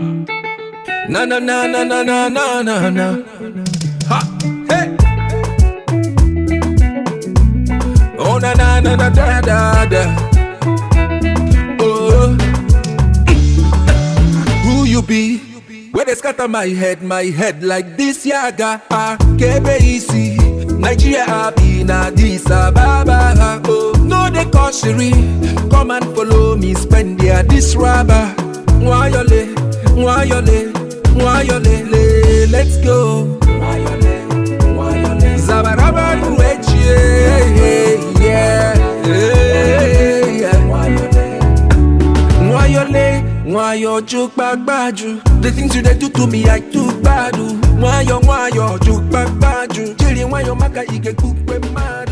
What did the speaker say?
Na na na na na na na na na. Ha, hey. Oh na na na na da da da. Oh, who you be? Where they scatter my head like this YAGA. Ah, KBEC, Nigeria happy na Addis Ababa. Oh, no they call Shiri, come and follow me, spend their this rubber. Nwayo Lee, Nwayo Lee, Nwayo Lee, let's go. Nwayo Lee, Nwayo Lee, Zabaraba Nuechi, yeah. Nwayo Lee, Nwayo Jukbagbaju. The things you they do to me, I too bad. Nwayo, Nwayo Jukbagbaju. Jiri Nwayo maka ige kupe mmadu.